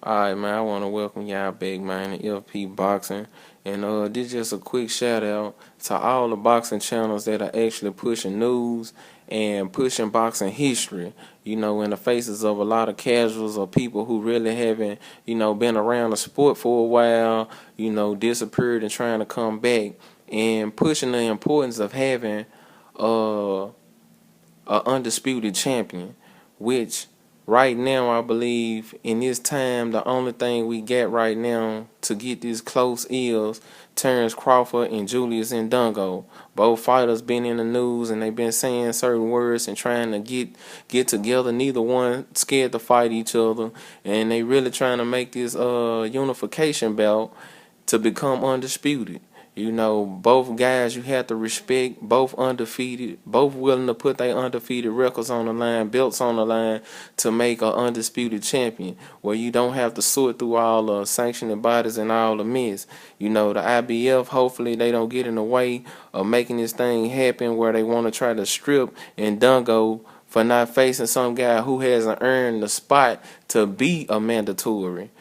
Alright, man, I want to welcome y'all back, man, to FP Boxing. And this just a quick shout out to all the boxing channels that are actually pushing news and pushing boxing history, in the faces of a lot of casuals or people who really haven't, been around the sport for a while, disappeared and trying to come back, and pushing the importance of having a undisputed champion, which right now, I believe in this time, the only thing we got right now to get this close is Terrence Crawford and Julius Indongo. Both fighters been in the news and they've been saying certain words and trying to get together. Neither one scared to fight each other, and they really trying to make this unification bout to become undisputed. Both guys you have to respect, both undefeated, both willing to put their undefeated records on the line, belts on the line to make an undisputed champion, where you don't have to sort through all the sanctioning bodies and all the mess. The IBF, hopefully they don't get in the way of making this thing happen where they want to try to strip Indongo for not facing some guy who hasn't earned the spot to be a mandatory.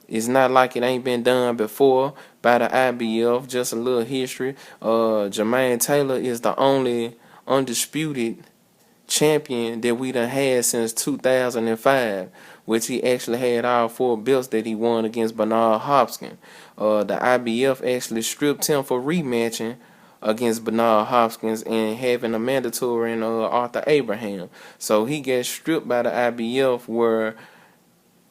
It's not like it ain't been done before by the IBF. Just a little history. Jermaine Taylor is the only undisputed champion that we done had since 2005, which he actually had all 4 belts that he won against Bernard Hopkins. The IBF actually stripped him for rematching against Bernard Hopkins and having a mandatory in Arthur Abraham. So he gets stripped by the IBF, where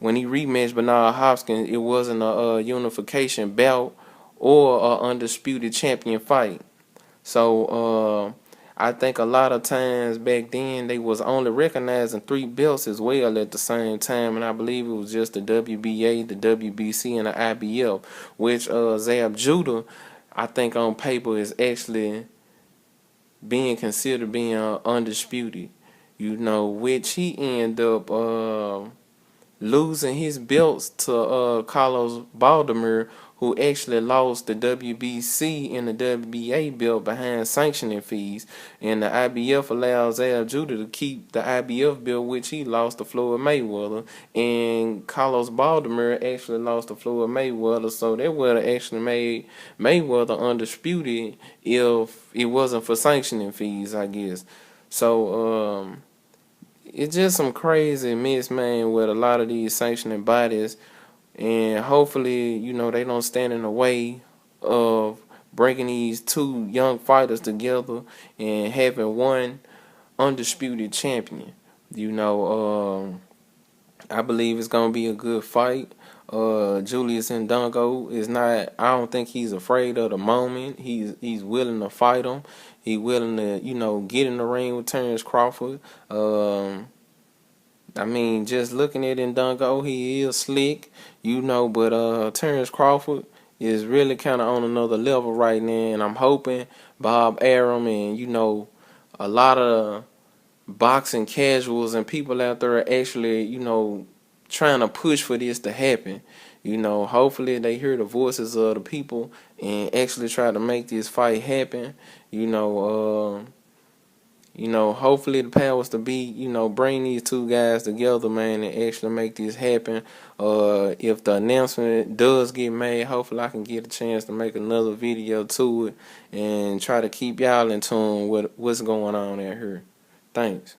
when he rematched Bernard Hopkins, it wasn't a unification bout or a undisputed champion fight. So I think a lot of times back then they was only recognizing 3 belts as well at the same time, and I believe it was just the WBA, the WBC, and the IBF, which Zab Judah, I think on paper, is actually being considered being undisputed, which he ended up losing his belts to Carlos Baldomir, who actually lost the WBC and the WBA belt behind sanctioning fees. And the IBF allows Al Judah to keep the IBF belt, which he lost to Floyd Mayweather. And Carlos Baldomir actually lost to Floyd Mayweather, so that would have actually made Mayweather undisputed if it wasn't for sanctioning fees, I guess. So it's just some crazy mess, man, with a lot of these sanctioning bodies. And hopefully, they don't stand in the way of bringing these 2 young fighters together and having one undisputed champion. I believe it's going to be a good fight. Julius Indongo is not, I don't think he's afraid of the moment. He's willing to fight him. He's willing to, get in the ring with Terrence Crawford. I mean, just looking at Indongo, he is slick, but Terrence Crawford is really kind of on another level right now, and I'm hoping Bob Arum and, a lot of boxing casuals and people out there are actually, trying to push for this to happen. Hopefully they hear the voices of the people and actually try to make this fight happen. Hopefully the powers to be, bring these 2 guys together, man, and actually make this happen. If the announcement does get made, hopefully I can get a chance to make another video to it and try to keep y'all in tune with what's going on out here. Thanks.